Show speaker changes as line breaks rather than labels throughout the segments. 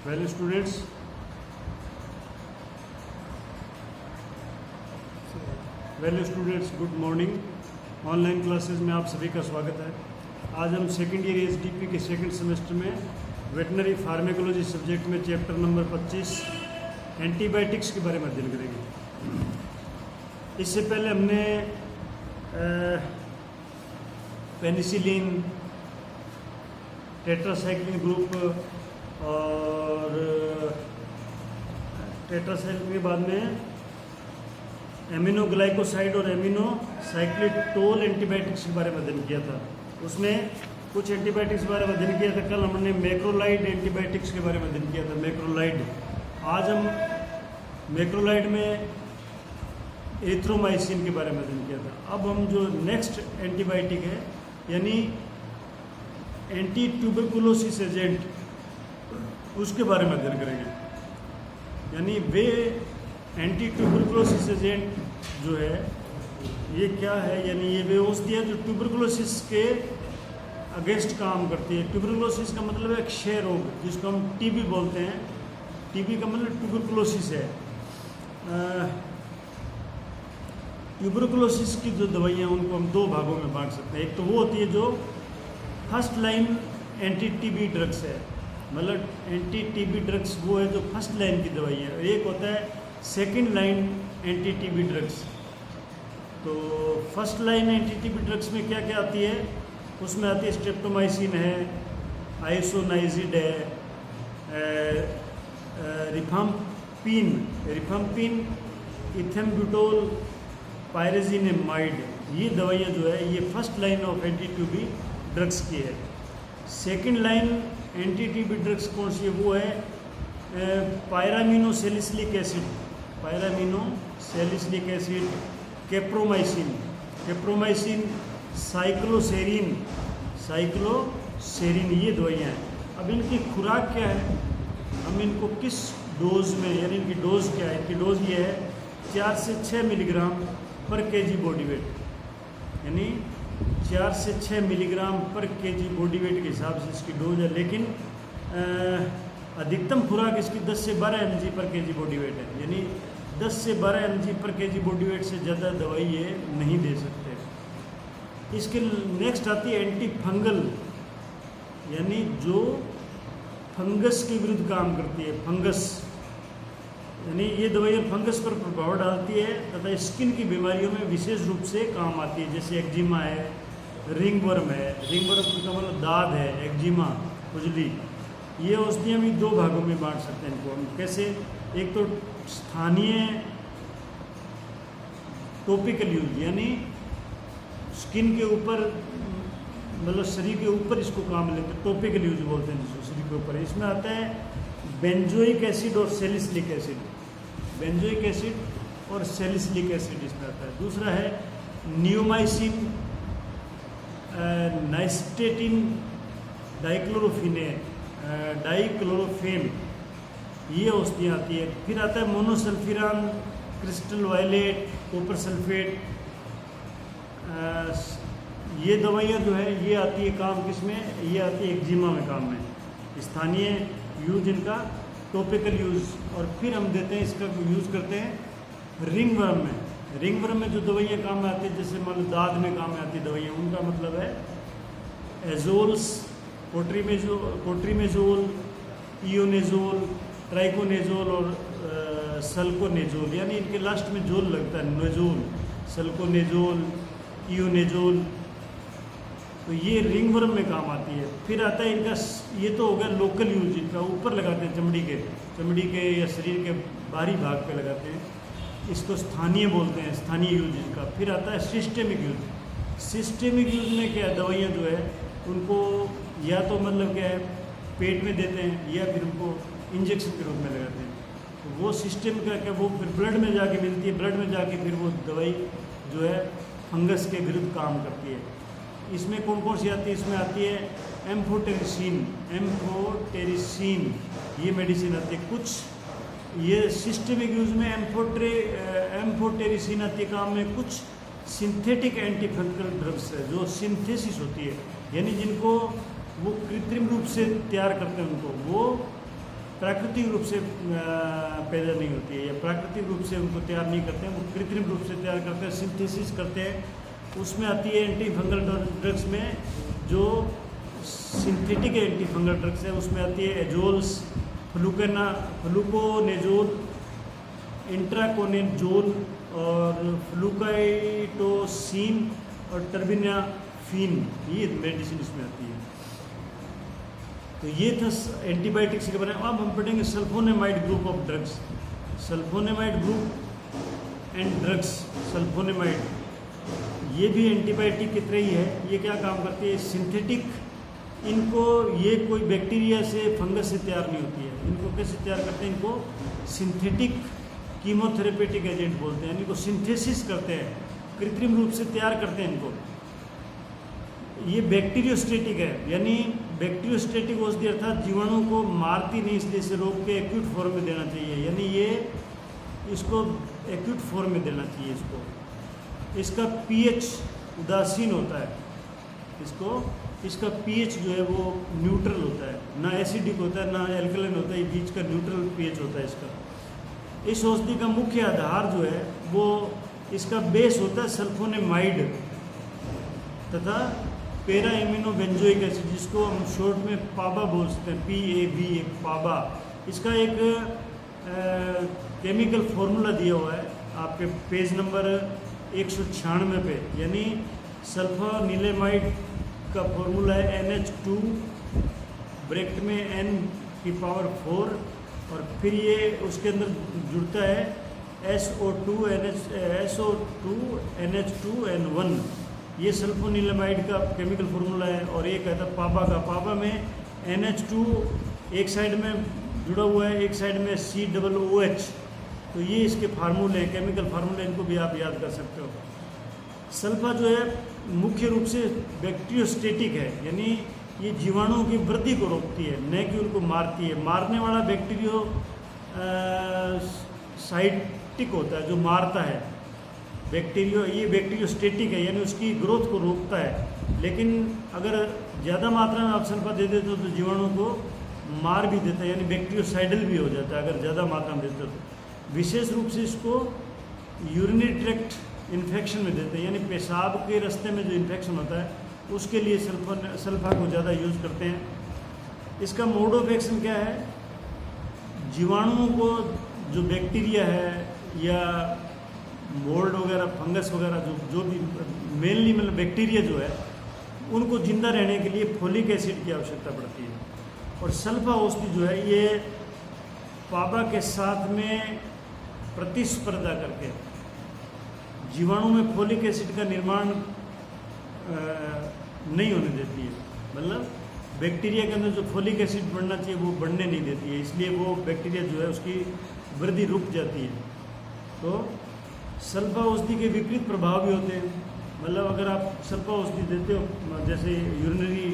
Well students, good morning. Online classes में आप सभी का स्वागत है। आज हम सेकेंड ईयर एसडीपी के सेकंड सेमेस्टर में वेटनरी फार्मेकोलॉजी सब्जेक्ट में चैप्टर नंबर 25 एंटीबायोटिक्स के बारे में अध्ययन करेंगे। इससे पहले हमने पेनिसिलिन, टेट्रासाइक्लिन ग्रुप और टेट्रासाइक्लिन के बाद में एमिनोग्लाइकोसाइड और एमिनोसाइक्लिटोल एंटीबायोटिक्स के बारे में अध्ययन किया था। उसमें कुछ एंटीबायोटिक्स के बारे में अध्ययन किया था। कल हमने मैक्रोलाइड एंटीबायोटिक्स के बारे में अध्ययन किया था। मैक्रोलाइड, आज हम मैक्रोलाइड में एथ्रोमाइसिन के बारे में अध्ययन किया था। अब हम जो नेक्स्ट एंटीबायोटिक है यानी एंटी ट्यूबरकुलोसिस एजेंट, उसके बारे में अध्ययन करेंगे। यानी वे एंटी ट्यूबरकुलोसिस एजेंट जो है ये क्या है, यानी ये वे औषधि है जो ट्यूबरकुलोसिस के अगेंस्ट काम करती है। ट्यूबरकुलोसिस का मतलब है क्षय रोग, जिसको हम टीबी बोलते हैं। टीबी का मतलब ट्यूबरकुलोसिस है। ट्यूबरकुलोसिस की जो दवाइयाँ उनको हम दो भागों में बांट सकते हैं। एक तो वो होती है जो first line anti TB drugs है, मतलब एंटी टीबी ड्रग्स वो है जो फर्स्ट लाइन की दवाई है। एक होता है second line anti TB drugs. तो first line anti TB drugs में क्या क्या आती है, उसमें आती है स्ट्रेप्टोमाइसिन है, आइसोनाइजिड है, रिफाम्पिन, इथेम्ब्यूटोल, पायरेजिनेमाइड। ये दवाइयाँ जो है ये first line of anti TB drugs की है। Second line anti TB drugs कौन सी है, वो है पायरामिनोसैलिसिलिक एसिड, कैप्रोमाइसिन, साइक्लोसेरिन, ये दवाइयाँ हैं। अब इनकी खुराक क्या है, हम इनको किस डोज में, यानी इनकी डोज क्या है, इनकी डोज ये है 4 से 6 मिलीग्राम पर केजी बॉडी वेट, यानी 4 से 6 मिलीग्राम पर केजी बॉडी वेट के हिसाब से इसकी डोज है। लेकिन अधिकतम खुराक इसकी 10 से 12 mg पर केजी बॉडी वेट है, यानी 10 से 12 mg पर केजी बॉडी वेट से ज़्यादा दवाई ये नहीं दे सकते। इसके नेक्स्ट आती है एंटी फंगल, यानी जो फंगस के विरुद्ध काम करती है। फंगस यानी ये दवाइयाँ फंगस पर प्रभाव डालती है तथा स्किन की बीमारियों में विशेष रूप से काम आती है, जैसे एक्जिमा है, रिंगवर्म का मतलब दाद है, एक्जिमा, खुजली। ये औषधियाँ भी दो भागों में बांट सकते हैं इनको हम। कैसे, एक तो स्थानीय टॉपिकल यूज, यानी स्किन के ऊपर, मतलब शरीर के ऊपर इसको काम लेते हैं, टॉपिकल यूज बोलते हैं जिसको, शरीर के ऊपर। इसमें आता है बेंजोइक एसिड और सैलिसिलिक एसिड, इसमें आता है। दूसरा है नियोमाइसिन, नाइस्टेटिन, डाइक्लोरोफेन, ये औषधियाँ आती है। फिर आता है मोनोसल्फिरान, क्रिस्टल वायलेट, कॉपर सल्फेट। ये दवाइयाँ जो है ये आती है काम किस में, ये आती है एक्जिमा में काम में, स्थानीय यूज इनका, टॉपिकल यूज। और फिर हम देते हैं इसका यूज़ करते हैं रिंगवर्म में जो दवाइयाँ काम में आती है, जैसे मान लो दाद में काम में आती है दवाइयाँ, उनका मतलब है एजोल्स, कोट्रीमेजोल, इयोनेजोल, ट्राइकोनेजोल और सल्कोनेजोल, यानी इनके लास्ट में जोल लगता है, नेजोल, सल्कोनेजोल, इयोनेजोल। तो ये रिंगवर्म में काम आती है। फिर आता है इनका, ये तो हो गया लोकल यूज, इनका ऊपर लगाते हैं चमड़ी के या शरीर के बाहरी भाग पे लगाते हैं, इसको स्थानीय बोलते हैं, स्थानीय यूज इनका। फिर आता है सिस्टेमिक यूज में क्या, दवाइयाँ जो है उनको या तो मतलब क्या है पेट में देते हैं या फिर उनको इंजेक्शन के रूप में लगाते हैं। तो वो सिस्टम का क्या, वो फिर ब्लड में जाके मिलती है, ब्लड में जाके फिर वो दवाई जो है फंगस के विरुद्ध काम करती है। इसमें कौन कौन सी आती है, इसमें आती है एम्फोटेरिसिन, ये मेडिसिन आती है। कुछ ये सिस्टमिक यूज में एम्फोटेरिसिन आती है काम में। कुछ सिंथेटिक एंटीफंगल ड्रग्स है जो सिंथेसिस होती है, यानी जिनको वो कृत्रिम रूप से तैयार करते हैं, उनको वो प्राकृतिक रूप से पैदा नहीं होती है, या प्राकृतिक रूप से उनको तैयार नहीं करते हैं, वो कृत्रिम रूप से तैयार करते हैं, सिंथेसिस करते हैं। उसमें आती है एंटी फंगल ड्रग्स में जो सिंथेटिक एंटी फंगल ड्रग्स है, उसमें आती है एजोल्स, फ्लूकोनेजोल, इंट्राकोनेजोल और फ्लूकाइटोसिन और टर्बिनाफिन, ये मेडिसिन इसमें आती है। तो ये था एंटीबायोटिक्स के बारे में। अब हम पढ़ेंगे sulphonamide group of drugs. Sulphonamide group and drugs. Sulphonamide ये भी एंटीबायोटिक की तरह ही है। ये क्या काम करती है? सिंथेटिक, इनको ये कोई बैक्टीरिया से फंगस से तैयार नहीं होती है। इनको कैसे तैयार करते हैं? इनको सिंथेटिक कीमोथेरेपेटिक एजेंट बोलते हैं। इनको सिंथेसिस करते हैं, कृत्रिम रूप से तैयार करते हैं इनको। ये बैक्टीरियोस्टेटिक है, यानी बैक्टीरियोस्टेटिक औषधि अर्थात जीवाणु को मारती नहीं, इसलिए इसे रोग के एक्यूट फॉर्म में देना चाहिए, यानी ये इसको एक्यूट फॉर्म में देना चाहिए इसको। इसका पीएच उदासीन होता है, इसका पीएच जो है वो न्यूट्रल होता है, ना एसिडिक होता है ना एल्कलाइन होता है, ये बीच का न्यूट्रल पीएच होता है इसका। इस औषधि का मुख्य आधार जो है वो इसका बेस होता है सल्फोनेमाइड तथा पैरा एमिनो बेंजोइक एसिड, जिसको हम शॉर्ट में पाबा बोल सकते हैं, PAB, पाबा। इसका एक केमिकल फॉर्मूला दिया हुआ है आपके पेज नंबर 196 पे, यानी सल्फोनिलेमाइड का फॉर्मूला है NH2 ब्रैकेट में N⁴ और फिर ये उसके अंदर जुड़ता है SO2 NH2N1। ये सल्फोनिलेमाइड का केमिकल फार्मूला है। और एक है पाबा का। पाबा में NH2 एक साइड में जुड़ा हुआ है, एक साइड में COOH। तो ये इसके फार्मूले हैं, केमिकल फार्मूले, इनको भी आप याद कर सकते हो। सल्फा जो है मुख्य रूप से बैक्टीरियोस्टेटिक है, यानी ये जीवाणुओं की वृद्धि को रोकती है, न कि उनको मारती है। मारने वाला बैक्टीरियोसाइटिक होता है, जो मारता है। ये बैक्टीरियोस्टेटिक है, यानी उसकी ग्रोथ को रोकता है। लेकिन अगर ज़्यादा मात्रा में आप सल्फा दे देते हो तो जीवाणु को मार भी देता है, यानी बैक्टीरियोसाइडल भी हो जाता है अगर ज़्यादा मात्रा में देते हो तो। विशेष रूप से इसको यूरिनरी ट्रैक्ट इन्फेक्शन में देते हैं, यानी पेशाब के रास्ते में जो इन्फेक्शन होता है उसके लिए सल्फा को ज़्यादा यूज़ करते हैं। इसका मोड ऑफ एक्शन क्या है? जीवाणुओं को, जो बैक्टीरिया है या मोल्ड वगैरह, फंगस वगैरह, जो भी मेनली मतलब बैक्टीरिया जो है, उनको जिंदा रहने के लिए फोलिक एसिड की आवश्यकता पड़ती है। और सल्फा औषधि जो है ये पाबा के साथ में प्रतिस्पर्धा करके जीवाणु में फोलिक एसिड का निर्माण नहीं होने देती है। मतलब बैक्टीरिया के अंदर जो फोलिक एसिड बढ़ना चाहिए वो बढ़ने नहीं देती है, इसलिए वो बैक्टीरिया जो है उसकी वृद्धि रुक जाती है। तो सल्फा औषधि के विपरीत प्रभाव भी होते हैं। मतलब अगर आप सल्फा औषधि देते हो जैसे यूरिनरी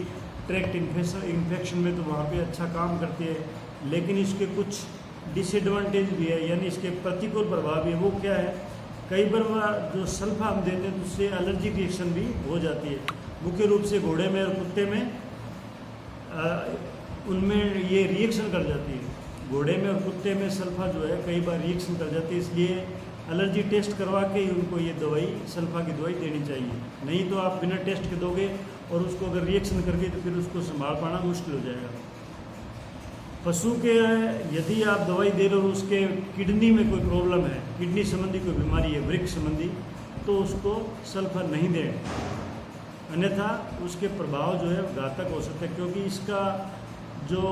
ट्रैक्ट इन्फेक्शन में, तो वहाँ पे अच्छा काम करती है, लेकिन इसके कुछ डिसएडवांटेज भी है, यानी इसके प्रतिकूल प्रभाव भी है। वो क्या है? कई बार जो सल्फा हम देते हैं तो उससे एलर्जिक रिएक्शन भी हो जाती है। मुख्य रूप से घोड़े में और कुत्ते में उनमें ये रिएक्शन कर जाती है। घोड़े में और कुत्ते में सल्फा जो है कई बार रिएक्शन कर जाती है, इसलिए एलर्जी टेस्ट करवा के ही उनको ये दवाई, सल्फा की दवाई देनी चाहिए। नहीं तो आप बिना टेस्ट के दोगे और उसको अगर रिएक्शन कर गई तो फिर उसको संभाल पाना मुश्किल हो जाएगा। पशु के यदि आप दवाई दे रहे हो, उसके किडनी में कोई प्रॉब्लम है, किडनी संबंधी कोई बीमारी है, वृक्क संबंधी, तो उसको सल्फर नहीं दें, अन्यथा उसके प्रभाव जो है घातक हो सकते हैं। क्योंकि इसका जो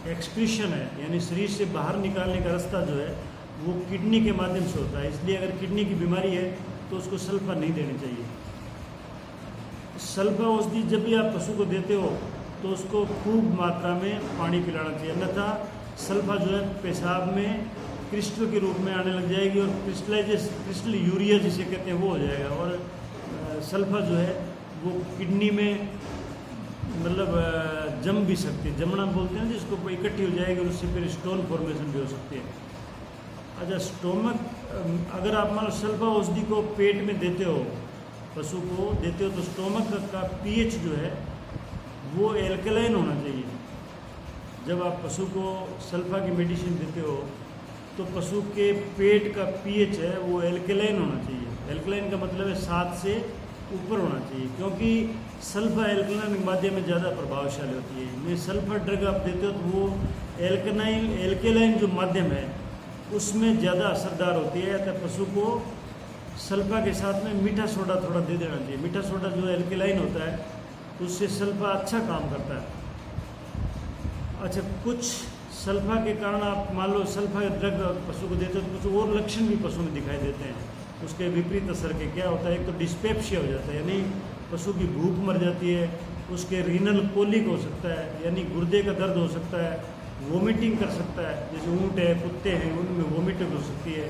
एक्सक्रीशन है, यानी शरीर से बाहर निकालने का रास्ता जो है वो किडनी के माध्यम से होता है। इसलिए अगर किडनी की बीमारी है तो उसको सल्फर नहीं देनी चाहिए। सल्फा औषधि जब भी आप पशु को देते हो तो उसको खूब मात्रा में पानी पिलाना चाहिए, अन्यथा सल्फा जो है पेशाब में क्रिस्टल के रूप में आने लग जाएगी और क्रिस्टल यूरिया जिसे कहते हैं वो हो जाएगा। और सल्फा जो है वो किडनी में मतलब जम भी सकती है, जमना बोलते हैं जिसको, इकट्ठी हो जाएगी और उससे फिर स्टोन फॉर्मेशन भी हो सकती है। अच्छा, स्टोमक, अगर आप मान लो सल्फा औषधि को पेट में देते हो, पशु को देते हो, तो स्टोमक का पीएच जो है वो एल्कलाइन होना चाहिए। जब आप पशु को सल्फा की मेडिसिन देते हो तो पशु के पेट का पीएच है वो एल्केलाइन होना चाहिए। एल्केलाइन का मतलब है 7 से ऊपर होना चाहिए, क्योंकि सल्फा एल्केलाइन माध्यम में ज़्यादा प्रभावशाली होती है। मैं सल्फर ड्रग आप देते हो तो वो एल्केलाइन जो माध्यम है उसमें ज़्यादा असरदार होती है। तो पशु को सल्फा के साथ में मीठा सोडा थोड़ा दे देना चाहिए। मीठा सोडा जो एल्केलाइन होता है उससे सल्फा अच्छा काम करता है। अच्छा, कुछ सल्फा के कारण आप मान लो सल्फा ड्रग पशु को देते हो तो कुछ और लक्षण भी पशु में दिखाई देते हैं। उसके विपरीत असर के क्या होता है, एक तो डिस्पेप्सिया हो जाता है, यानी पशु की भूख मर जाती है। उसके रीनल कोलिक हो सकता है, यानी गुर्दे का दर्द हो सकता है। वोमिटिंग कर सकता है, जैसे ऊँट है, कुत्ते हैं, उनमें वोमिटिंग हो सकती है।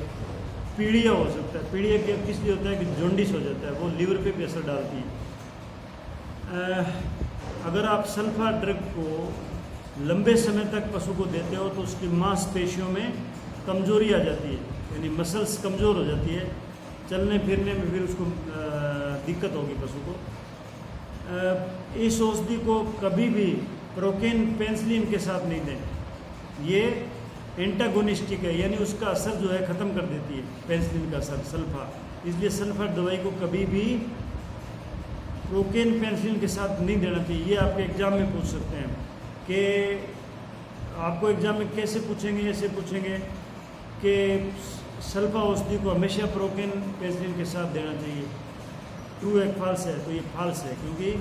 पीड़िया हो सकता है। पीड़िया के किस लिए होता है कि जॉन्डिस हो जाता है, वो लीवर पे भी असर डालती है। अगर आप सल्फा ड्रग को लंबे समय तक पशु को देते हो तो उसकी मांसपेशियों में कमजोरी आ जाती है, यानी मसल्स कमज़ोर हो जाती है। चलने फिरने में फिर उसको दिक्कत होगी पशु को। इस औषधि को कभी भी प्रोकेन पेंसिलिन के साथ नहीं दें। ये एंटागोनिस्टिक है, यानी उसका असर जो है ख़त्म कर देती है पेंसिलिन का असर सल्फा। इसलिए सल्फा दवाई को कभी भी प्रोकेन पेंसिलिन के साथ नहीं देना चाहिए। ये आपके एग्ज़ाम में पूछ सकते हैं कि आपको एग्ज़ाम में कैसे पूछेंगे, ऐसे पूछेंगे कि सल्फा औषधि को हमेशा प्रोकेन पेंसिलिन के साथ देना चाहिए। ट्रू है फॉल्स है, तो ये फॉल्स है, क्योंकि